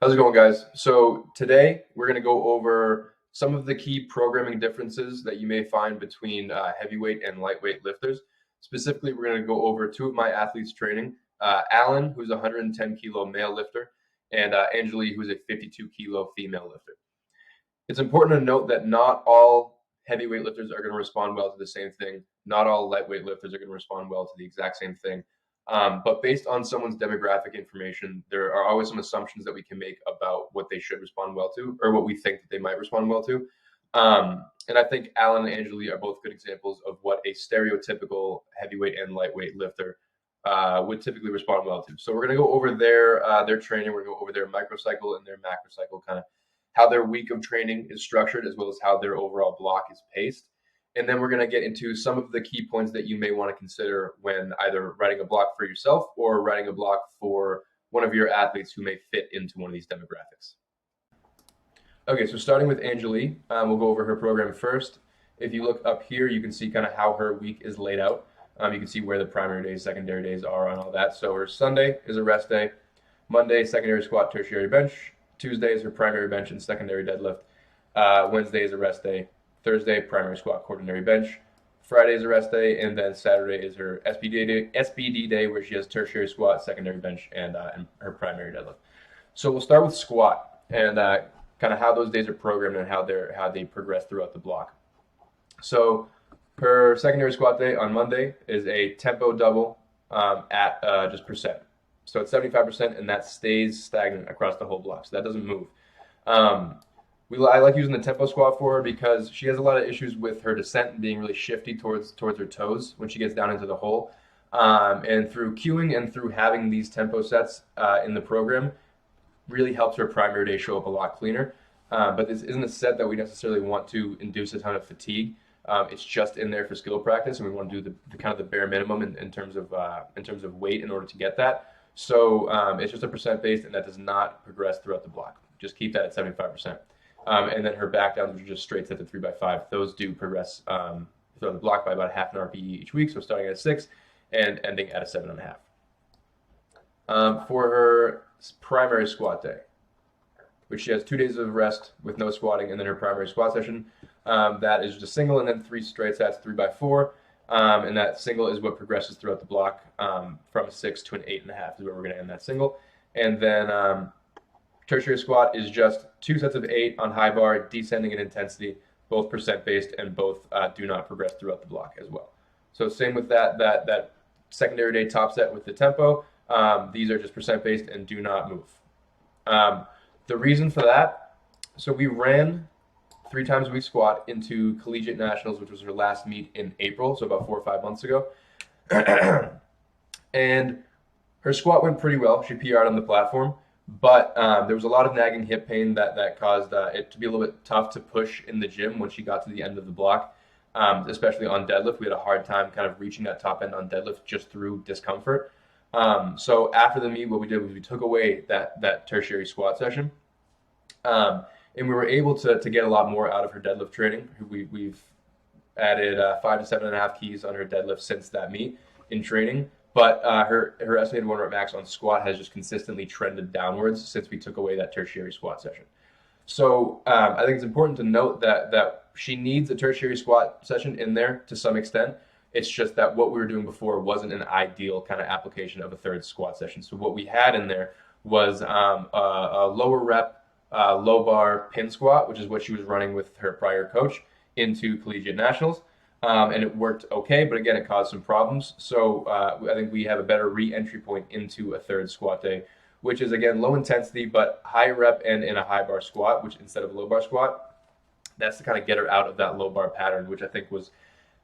How's it going, guys? So today we're going to go over some of the key programming differences that you may find between heavyweight and lightweight lifters. Specifically, we're going to go over two of my athletes training, Alan, who's a 110 kilo male lifter, and Angeli, who's a 52 kilo female lifter. It's important to note that not all heavyweight lifters are going to respond well to the same thing. Not all lightweight lifters are going to respond well to the exact same thing. But based on someone's demographic information, there are always some assumptions that we can make about what they should respond well to, or what we think that they might respond well to. And I think Alan and Angeli are both good examples of what a stereotypical heavyweight and lightweight lifter would typically respond well to. So we're going to go over their training. We're going to go over their microcycle and their macrocycle, kind of how their week of training is structured, as well as how their overall block is paced. And then we're going to get into some of the key points that you may want to consider when either writing a block for yourself or writing a block for one of your athletes who may fit into one of these demographics. Okay, so starting with Angeli, we'll go over her program first. If you look up here, you can see kind of how her week is laid out. You can see where the primary days, secondary days are, and all that. So her Sunday is a rest day. Monday, secondary squat, tertiary bench. Tuesday is her primary bench and secondary deadlift. Wednesday is a rest day. Thursday, primary squat, quaternary bench. Friday is a rest day, and then Saturday is her SBD day, where she has tertiary squat, secondary bench, and her primary deadlift. So we'll start with squat and kind of how those days are programmed and how they progress throughout the block. So her secondary squat day on Monday is a tempo double at just percent. So it's 75%, and that stays stagnant across the whole block. So that doesn't move. I like using the tempo squat for her because she has a lot of issues with her descent and being really shifty towards her toes when she gets down into the hole. And through cueing and through having these tempo sets in the program, really helps her primary day show up a lot cleaner. But this isn't a set that we necessarily want to induce a ton of fatigue. It's just in there for skill practice, and we want to do the kind of the bare minimum in terms of weight in order to get that. So it's just a percent based, and that does not progress throughout the block. Just keep that at 75%. And then her back downs, which are just straight set to 3x5, those do progress throughout the block by about half an RPE each week. So starting at a 6 and ending at a 7.5. For her primary squat day, which she has 2 days of rest with no squatting, and then her primary squat session, that is just single and then 3 straight sets, 3x4. And that single is what progresses throughout the block from a 6 to an 8.5 is where we're going to end that single. And then tertiary squat is just 2 sets of 8 on high bar, descending in intensity, both percent based, and both do not progress throughout the block as well. So same with that secondary day top set with the tempo. These are just percent based and do not move. The reason for that, so we ran 3 times a week squat into collegiate nationals, which was her last meet in April, so about 4 or 5 months ago. And her squat went pretty well. She PR'd on the platform, but there was a lot of nagging hip pain that caused it to be a little bit tough to push in the gym when she got to the end of the block, especially on deadlift. We had a hard time kind of reaching that top end on deadlift just through discomfort. So after the meet, what we did was we took away that tertiary squat session, and we were able to get a lot more out of her deadlift training. We've added 5 to 7.5 keys on her deadlift since that meet in training, but her estimated 1 rep max on squat has just consistently trended downwards since we took away that tertiary squat session. So I think it's important to note that she needs a tertiary squat session in there to some extent. It's just that what we were doing before wasn't an ideal kind of application of a third squat session. So what we had in there was a lower rep, low bar pin squat, which is what she was running with her prior coach into collegiate nationals. And it worked okay, but again, it caused some problems. So I think we have a better re-entry point into a third squat day, which is again low intensity but high rep and in a high bar squat, which instead of a low bar squat, that's to kind of get her out of that low bar pattern, which I think was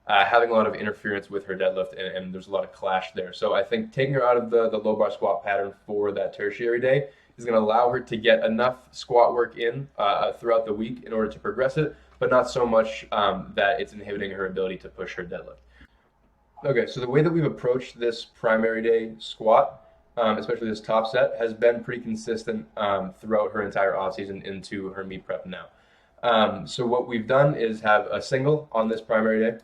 having a lot of interference with her deadlift, and there's a lot of clash there. So I think taking her out of the low bar squat pattern for that tertiary day is going to allow her to get enough squat work in throughout the week in order to progress it, but not so much that it's inhibiting her ability to push her deadlift. Okay, so the way that we've approached this primary day squat, especially this top set, has been pretty consistent throughout her entire offseason into her meet prep now. So what we've done is have a single on this primary day,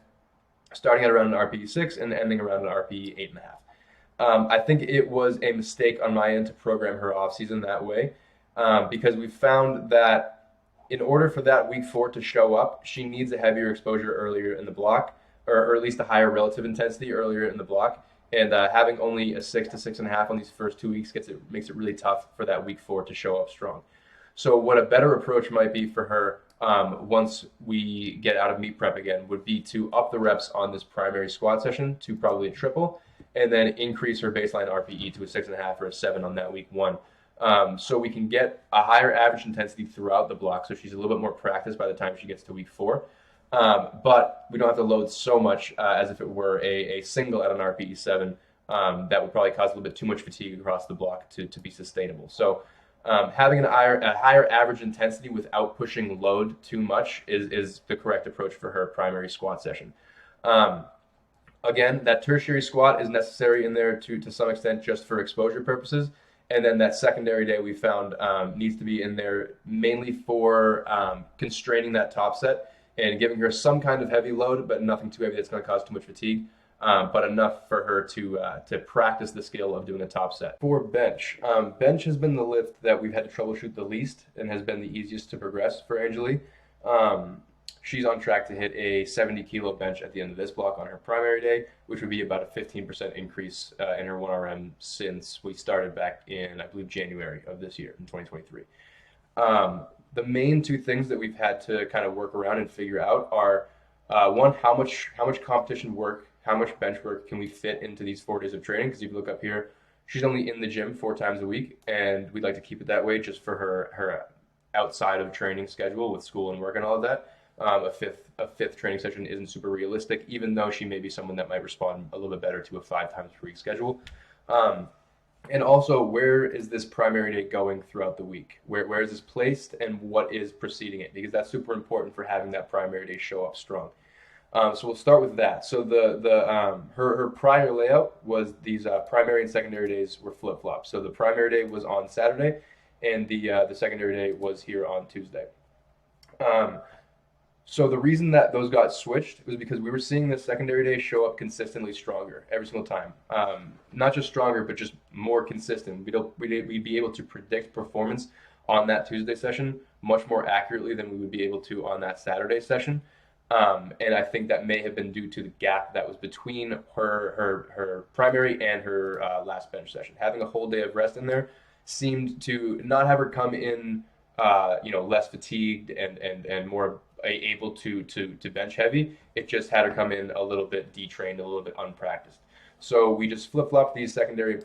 starting at around an RPE 6 and ending around an RPE 8.5. I think it was a mistake on my end to program her off season that way. because we found that in order for that week 4 to show up, she needs a heavier exposure earlier in the block, or at least a higher relative intensity earlier in the block. And having only a 6 to 6.5 on these first 2 weeks makes it really tough for that week 4 to show up strong. So what a better approach might be for her once we get out of meet prep again would be to up the reps on this primary squat session to probably a triple, and then increase her baseline RPE to a 6.5 or a 7 on that week 1. So we can get a higher average intensity throughout the block, so she's a little bit more practiced by the time she gets to week 4. But we don't have to load so much as if it were a single at an RPE 7. That would probably cause a little bit too much fatigue across the block to be sustainable. So having a higher average intensity without pushing load too much is the correct approach for her primary squat session. Again, that tertiary squat is necessary in there to some extent just for exposure purposes. And then that secondary day we found needs to be in there mainly for constraining that top set and giving her some kind of heavy load, but nothing too heavy that's going to cause too much fatigue, but enough for her to practice the skill of doing a top set. For bench, bench has been the lift that we've had to troubleshoot the least and has been the easiest to progress for Angeli. She's on track to hit a 70 kilo bench at the end of this block on her primary day, which would be about a 15% increase in her 1RM since we started back in, I believe, January of this year in 2023. The main two things that we've had to kind of work around and figure out are one, how much competition work, how much bench work can we fit into these 4 days of training? Because if you look up here, she's only in the gym 4 times a week, and we'd like to keep it that way just for her outside of training schedule with school and work and all of that. A fifth training session isn't super realistic, even though she may be someone that might respond a little bit better to a 5 times per week schedule. And also, where is this primary day going throughout the week? Where is this placed, and what is preceding it? Because that's super important for having that primary day show up strong. So we'll start with that. So her prior layout was these primary and secondary days were flip flops. So the primary day was on Saturday, and the secondary day was here on Tuesday. So the reason that those got switched was because we were seeing the secondary day show up consistently stronger every single time. Not just stronger, but just more consistent. We'd be able to predict performance on that Tuesday session much more accurately than we would be able to on that Saturday session. And I think that may have been due to the gap that was between her primary and her last bench session. Having a whole day of rest in there seemed to not have her come in less fatigued and more able to bench heavy. It just had her come in a little bit detrained, a little bit unpracticed. So we just flip-flopped these secondary and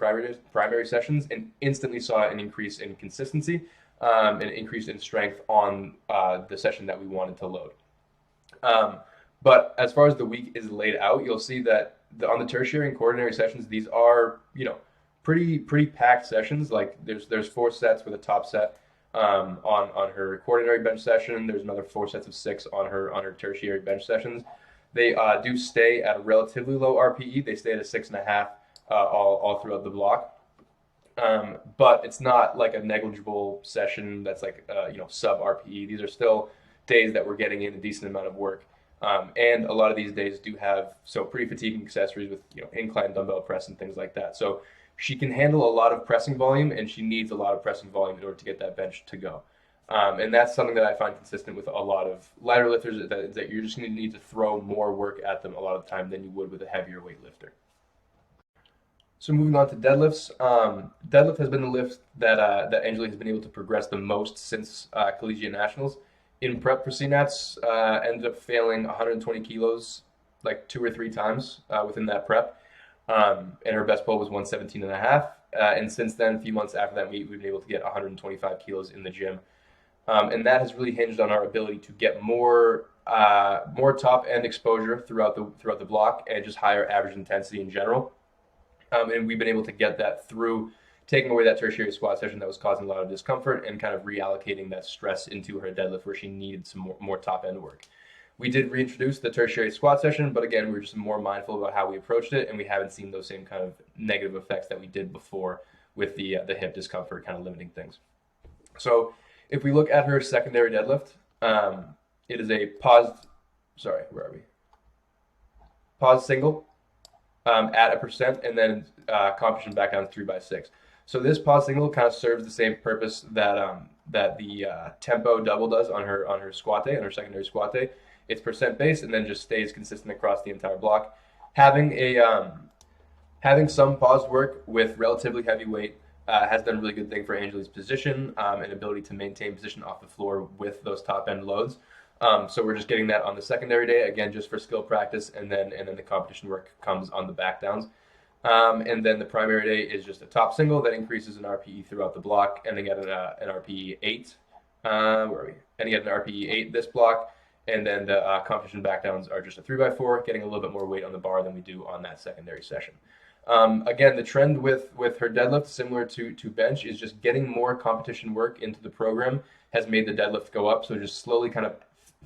primary sessions and instantly saw an increase in consistency, an increase in strength on the session that we wanted to load. But as far as the week is laid out, you'll see that on the tertiary and quaternary sessions, these are pretty packed sessions. Like there's 4 sets with a top set on her quaternary bench session. There's another 4 sets of 6 on her tertiary bench sessions. They do stay at a relatively low RPE. They stay at a 6.5 all throughout the block. But it's not like a negligible session that's like sub RPE. These are still days that we're getting in a decent amount of work. And a lot of these days do have pretty fatiguing accessories with incline dumbbell press and things like that. So she can handle a lot of pressing volume, and she needs a lot of pressing volume in order to get that bench to go. And that's something that I find consistent with a lot of lighter lifters, that you're just going to need to throw more work at them a lot of the time than you would with a heavier weight lifter. So moving on to deadlifts. Deadlift has been the lift that Angeli has been able to progress the most since collegiate nationals. In prep for CNATs, ended up failing 120 kilos like 2 or 3 times within that prep. And her best pull was 117.5. And since then, a few months after that meet, we've been able to get 125 kilos in the gym. And that has really hinged on our ability to get more top end exposure throughout the block and just higher average intensity in general. And we've been able to get that through taking away that tertiary squat session that was causing a lot of discomfort and kind of reallocating that stress into her deadlift where she needed some more top end work. We did reintroduce the tertiary squat session, but again, we were just more mindful about how we approached it, and we haven't seen those same kind of negative effects that we did before with the hip discomfort kind of limiting things. So if we look at her secondary deadlift, it is a pause single at a percent, and then compression back down 3 by 6. So this pause single kind of serves the same purpose that that the tempo double does on her squat day, on her secondary squat day. It's percent based and then just stays consistent across the entire block. Having a having some paused work with relatively heavy weight has been a really good thing for Angeli's position and ability to maintain position off the floor with those top end loads. So we're just getting that on the secondary day, again, just for skill practice, and then the competition work comes on the back downs. And then the primary day is just a top single that increases in RPE throughout the block, ending at an RPE 8. Where are we? Ending at an RPE 8 this block. And then the competition backdowns are just a 3x4, getting a little bit more weight on the bar than we do on that secondary session. Again, the trend with her deadlift, similar to bench, is just getting more competition work into the program has made the deadlift go up. So just slowly kind of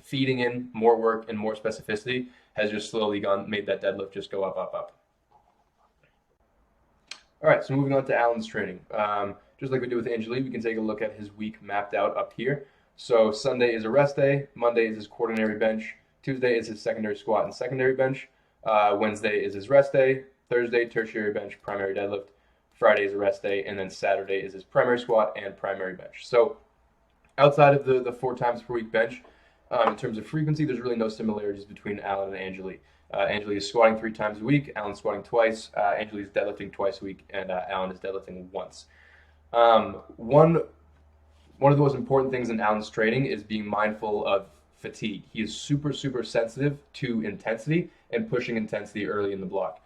feeding in more work and more specificity has just slowly made that deadlift just go up, up, up. All right, so moving on to Alan's training. Just like we do with Angeli, we can take a look at his week mapped out up here. So Sunday is a rest day, Monday is his quaternary bench, Tuesday is his secondary squat and secondary bench, Wednesday is his rest day, Thursday tertiary bench, primary deadlift, Friday is a rest day, and then Saturday is his primary squat and primary bench. So outside of the 4 times per week bench, in terms of frequency, there's really no similarities between Alan and Angeli. Angeli is squatting 3 times a week, Alan's squatting twice, Angeli is deadlifting twice a week, and Alan is deadlifting once. One of the most important things in Alan's training is being mindful of fatigue. He is super, super sensitive to intensity and pushing intensity early in the block.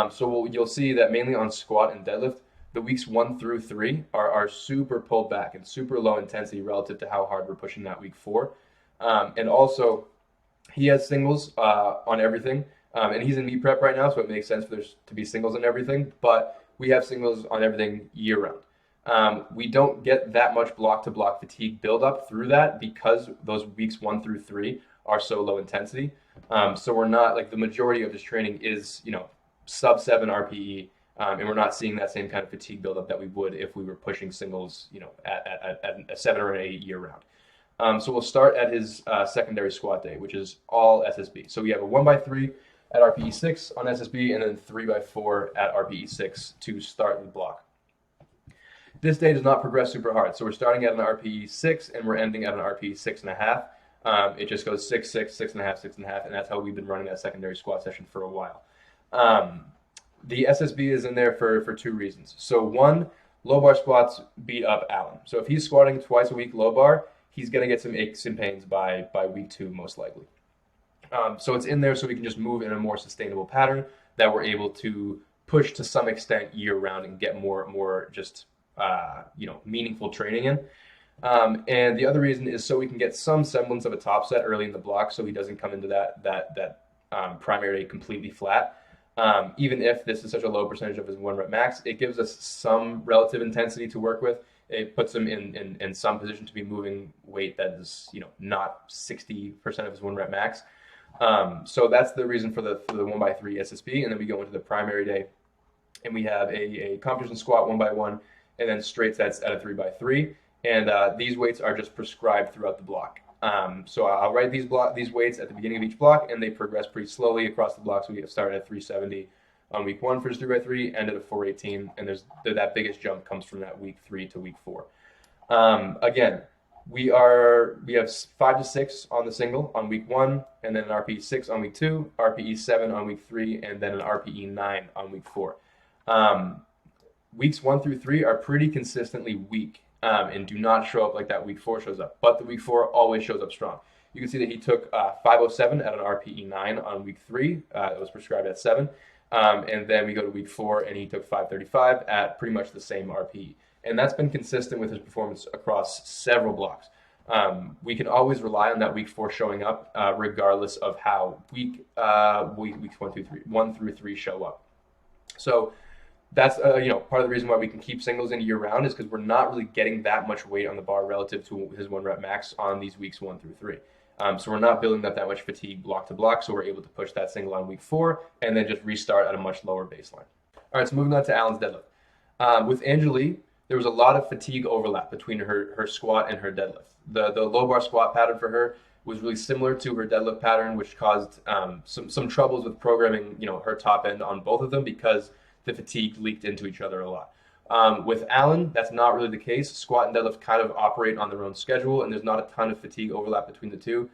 So you'll see that mainly on squat and deadlift, the weeks 1 through 3 are super pulled back and super low intensity relative to how hard we're pushing that week 4. And also, he has singles on everything. And he's in meet prep right now, so it makes sense for there to be singles on everything. But we have singles on everything year round. We don't get that much block-to-block fatigue buildup through that because those weeks 1 through 3 are so low intensity. So we're not, like, the majority of this training is, sub 7 RPE, and we're not seeing that same kind of fatigue buildup that we would if we were pushing singles, at a 7 or an 8 year round. So we'll start at his secondary squat day, which is all SSB. So we have a 1x3 at RPE 6 on SSB, and then 3x4 at RPE 6 to start the block. This day does not progress super hard. So we're starting at an RPE 6 and we're ending at an RPE 6.5. It just goes 6, 6, 6.5, 6.5, and that's how we've been running that secondary squat session for a while. The SSB is in there for 2 reasons. So 1, low bar squats beat up Alan. So if he's squatting twice a week low bar, he's going to get some aches and pains by week 2 most likely. So it's in there so we can just move in a more sustainable pattern that we're able to push to some extent year round and get more just meaningful training in. And the other reason is so we can get some semblance of a top set early in the block, so he doesn't come into that primary completely flat. Even if this is such a low percentage of his 1 rep max, it gives us some relative intensity to work with. It puts him in some position to be moving weight that is not 60% of his 1 rep max. So that's the reason for the 1x3 SSB, and then we go into the primary day, and we have a competition squat 1x1. And then straight sets at a 3x3, and these weights are just prescribed throughout the block. So I'll write these weights at the beginning of each block, and they progress pretty slowly across the block. So we get started at 370 on week 1 for his 3x3, ended at 418, and that biggest jump comes from that week 3 to week 4. Again, we have 5 to 6 on the single on week 1, and then an RPE 6 on week 2, RPE 7 on week 3, and then an RPE 9 on week 4. Weeks 1 through 3 are pretty consistently weak and do not show up like that week 4 shows up, but the week 4 always shows up strong. You can see that he took 507 at an RPE 9 on week 3. It was prescribed at 7. And then we go to week 4 and he took 535 at pretty much the same RPE. And that's been consistent with his performance across several blocks. We can always rely on that week 4 showing up regardless of how weeks 1 through 3 show up. So that's part of the reason why we can keep singles in year round is because we're not really getting that much weight on the bar relative to his 1 rep max on these weeks 1 through 3. So we're not building up that much fatigue block to block, so we're able to push that single on week 4 and then just restart at a much lower baseline. All right, so moving on to Alan's deadlift. With Angeli, there was a lot of fatigue overlap between her squat and her deadlift. The low bar squat pattern for her was really similar to her deadlift pattern, which caused some troubles with programming her top end on both of them because the fatigue leaked into each other a lot. With Alan, that's not really the case. Squat and deadlift kind of operate on their own schedule, and there's not a ton of fatigue overlap between the two,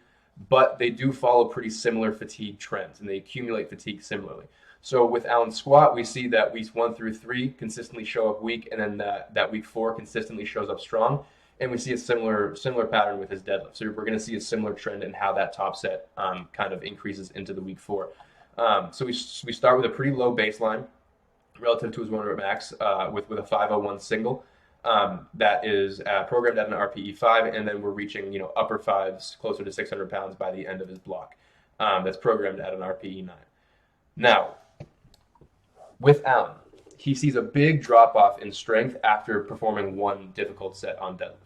but they do follow pretty similar fatigue trends, and they accumulate fatigue similarly. So with Alan's squat, we see that weeks 1 through 3 consistently show up weak, and then that week 4 consistently shows up strong. And we see a similar pattern with his deadlift. So we're going to see a similar trend in how that top set kind of increases into the week 4. So we start with a pretty low baseline relative to his 1 rep max with a 501 single that is programmed at an RPE 5, and then we're reaching upper fives, closer to 600 pounds by the end of his block. That's programmed at an RPE 9. Now, with Alan, he sees a big drop off in strength after performing one difficult set on deadlift.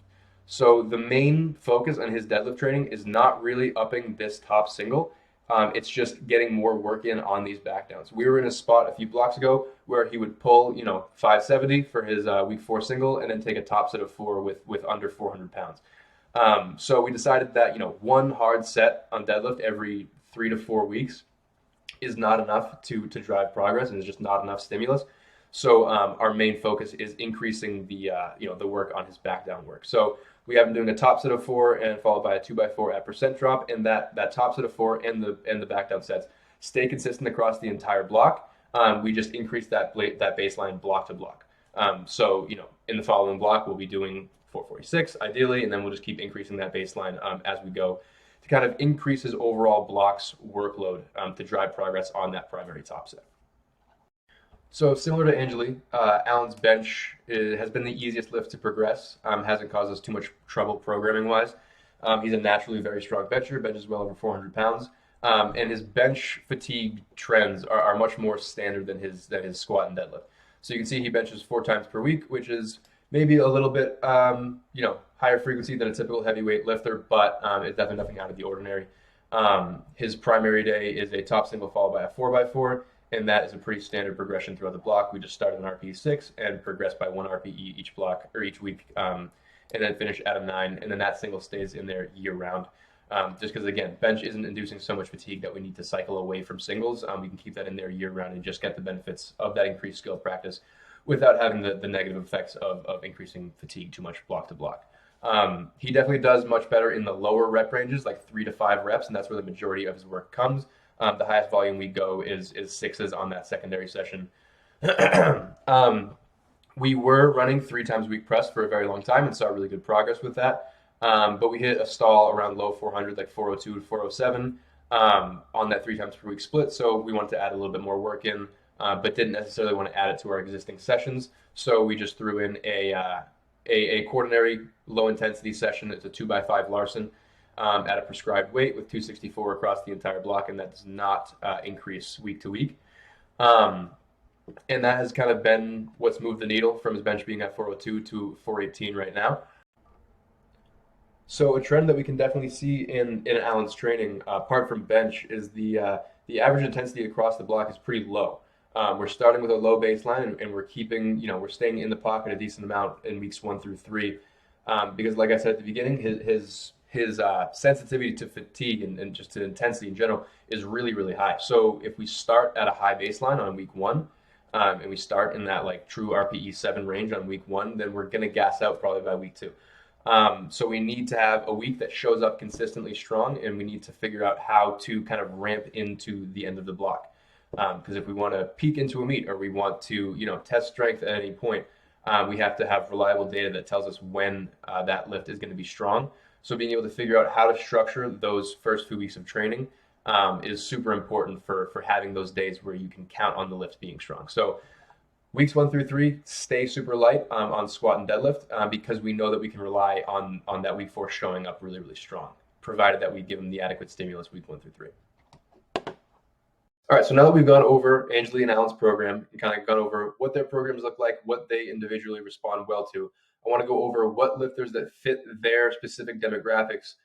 So the main focus on his deadlift training is not really upping this top single. It's just getting more work in on these back downs. We were in a spot a few blocks ago where he would pull, 570 for his week 4 single, and then take a top set of 4 with under 400 pounds. So we decided that one hard set on deadlift every 3 to 4 weeks is not enough to drive progress, and it's just not enough stimulus. So our main focus is increasing the work on his back down work. So we have him doing a top set of 4 and followed by a 2x4 at percent drop, and that top set of 4 and the back down sets stay consistent across the entire block. We just increase that baseline block to block. So in the following block we'll be doing 446 ideally, and then we'll just keep increasing that baseline as we go to kind of increase his overall blocks workload to drive progress on that primary top set. So similar to Angeli, Alan's bench has been the easiest lift to progress. Hasn't caused us too much trouble programming wise. He's a naturally very strong bencher, benches well over 400 pounds, and his bench fatigue trends are much more standard than his squat and deadlift. So you can see he benches 4 times per week, which is maybe a little bit higher frequency than a typical heavyweight lifter, but it's definitely nothing out of the ordinary. His primary day is a top single followed by a 4x4. And that is a pretty standard progression throughout the block. We just start at an RPE 6 and progress by 1 RPE each block or each week, and then finish at a 9. And then that single stays in there year round. Just because, again, bench isn't inducing so much fatigue that we need to cycle away from singles. We can keep that in there year round and just get the benefits of that increased skill practice without having the negative effects of increasing fatigue too much block to block. He definitely does much better in the lower rep ranges, like 3 to 5 reps, and that's where the majority of his work comes. The highest volume we go is 6s on that secondary session. We were running 3 times a week press for a very long time and saw really good progress with that. But we hit a stall around low 400, like 402 to 407 on that 3 times per week split. So we wanted to add a little bit more work in, but didn't necessarily want to add it to our existing sessions. So we just threw in a quaternary low intensity session. It's a 2x5 Larson. At a prescribed weight with 264 across the entire block, and that does not increase week to week. And that has kind of been what's moved the needle from his bench being at 402 to 418 right now. So a trend that we can definitely see in Alan's training, apart from bench, is the average intensity across the block is pretty low. We're starting with a low baseline, and we're keeping, we're staying in the pocket a decent amount in weeks 1 through 3, because, like I said at the beginning, his sensitivity to fatigue and just to intensity in general is really, really high. So if we start at a high baseline on week 1, and we start in that like true RPE 7 range on week 1, then we're going to gas out probably by week 2. So we need to have a week that shows up consistently strong, and we need to figure out how to kind of ramp into the end of the block. Because if we want to peak into a meet, or we want to, test strength at any point, we have to have reliable data that tells us when that lift is going to be strong. So being able to figure out how to structure those first few weeks of training is super important for having those days where you can count on the lift being strong. So weeks 1 through 3, stay super light on squat and deadlift because we know that we can rely on that week 4 showing up really, really strong, provided that we give them the adequate stimulus week 1 through 3. All right, so now that we've gone over Angeli and Alan's program and kind of gone over what their programs look like, what they individually respond well to, I want to go over what lifters that fit their specific demographics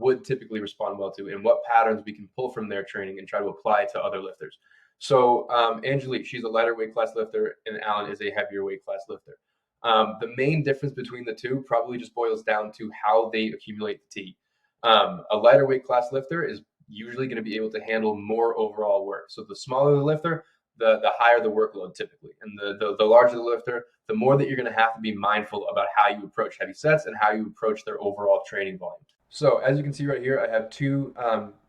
would typically respond well to, and what patterns we can pull from their training and try to apply to other lifters. So Angeli, she's a lighter weight class lifter, and Alan is a heavier weight class lifter. The main difference between the two probably just boils down to how they accumulate fatigue. A lighter weight class lifter is usually going to be able to handle more overall work. So the smaller the lifter, the higher the workload typically. And the larger the lifter, the more that you're going to have to be mindful about how you approach heavy sets and how you approach their overall training volume. So as you can see right here, I have two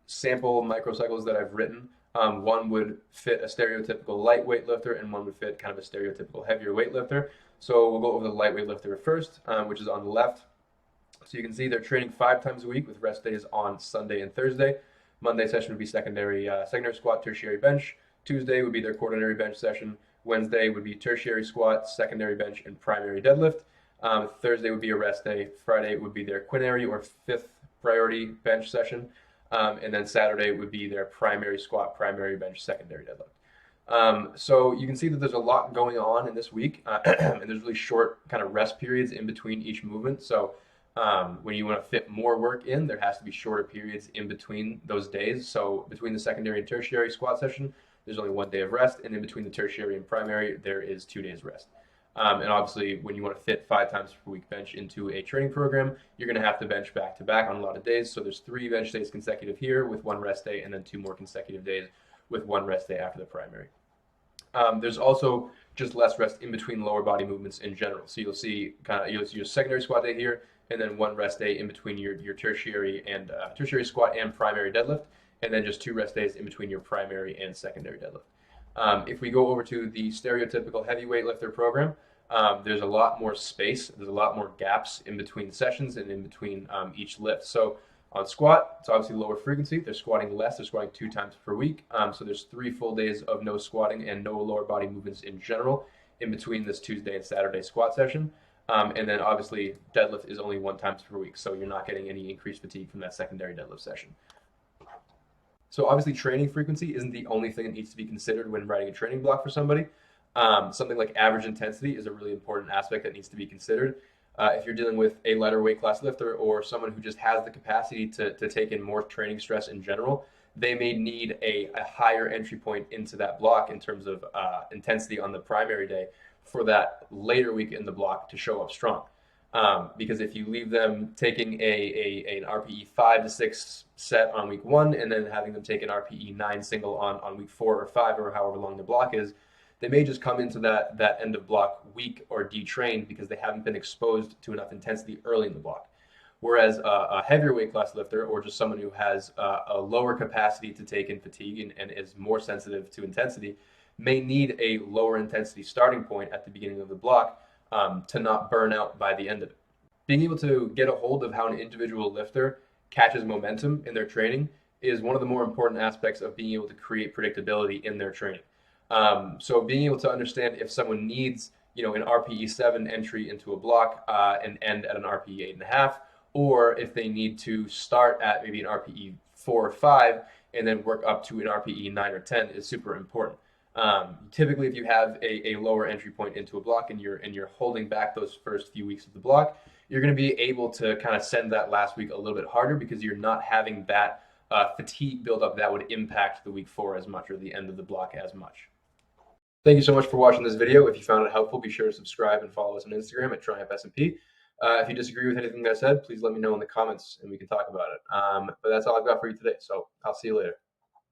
sample microcycles that I've written. One would fit a stereotypical lightweight lifter, and one would fit kind of a stereotypical heavier weight lifter. So we'll go over the lightweight lifter first, which is on the left. So you can see they're training 5 times a week with rest days on Sunday and Thursday. Monday session would be secondary squat, tertiary bench. Tuesday would be their quaternary bench session. Wednesday would be tertiary squat, secondary bench, and primary deadlift. Thursday would be a rest day. Friday would be their quinary or fifth priority bench session. And then Saturday would be their primary squat, primary bench, secondary deadlift. So you can see that there's a lot going on in this week, and there's really short kind of rest periods in between each movement. So when you want to fit more work in, there has to be shorter periods in between those days. So between the secondary and tertiary squat session, there's only 1 day of rest, and in between the tertiary and primary, there is 2 days rest. And obviously, when you want to fit 5 times per week bench into a training program, you're going to have to bench back to back on a lot of days. So there's 3 bench days consecutive here with 1 rest day, and then 2 more consecutive days with 1 rest day after the primary. There's also just less rest in between lower body movements in general. So you'll see your secondary squat day here, and then 1 rest day in between your tertiary squat and primary deadlift, and then just 2 rest days in between your primary and secondary deadlift. If we go over to the stereotypical heavyweight lifter program, there's a lot more space. There's a lot more gaps in between sessions and in between each lift. So on squat, it's obviously lower frequency. They're squatting less. They're squatting 2 times per week. So there's 3 full days of no squatting and no lower body movements in general in between this Tuesday and Saturday squat session. And then obviously deadlift is only 1 time per week. So you're not getting any increased fatigue from that secondary deadlift session. So obviously training frequency isn't the only thing that needs to be considered when writing a training block for somebody. Something like average intensity is a really important aspect that needs to be considered. If you're dealing with a lighter weight class lifter or someone who just has the capacity to take in more training stress in general, they may need a higher entry point into that block in terms of intensity on the primary day for that later week in the block to show up strong. Because if you leave them taking an RPE 5 to 6 set on week 1 and then having them take an RPE 9 single on week 4 or 5 or however long the block is, they may just come into that end of block weak or detrained because they haven't been exposed to enough intensity early in the block. Whereas a heavier weight class lifter or just someone who has a lower capacity to take in fatigue and is more sensitive to intensity may need a lower intensity starting point at the beginning of the block to not burn out by the end of it. Being able to get a hold of how an individual lifter catches momentum in their training is one of the more important aspects of being able to create predictability in their training. So being able to understand if someone needs, an RPE 7 entry into a block and end at an RPE 8.5, or if they need to start at maybe an RPE 4 or 5 and then work up to an RPE 9 or 10 is super important. Typically, if you have a lower entry point into a block and you're holding back those first few weeks of the block, you're going to be able to kind of send that last week a little bit harder because you're not having that fatigue buildup that would impact the week 4 as much or the end of the block as much. Thank you so much for watching this video. If you found it helpful, be sure to subscribe and follow us on Instagram at TriumphSMP. If you disagree with anything that I said, please let me know in the comments and we can talk about it. But that's all I've got for you today. So I'll see you later.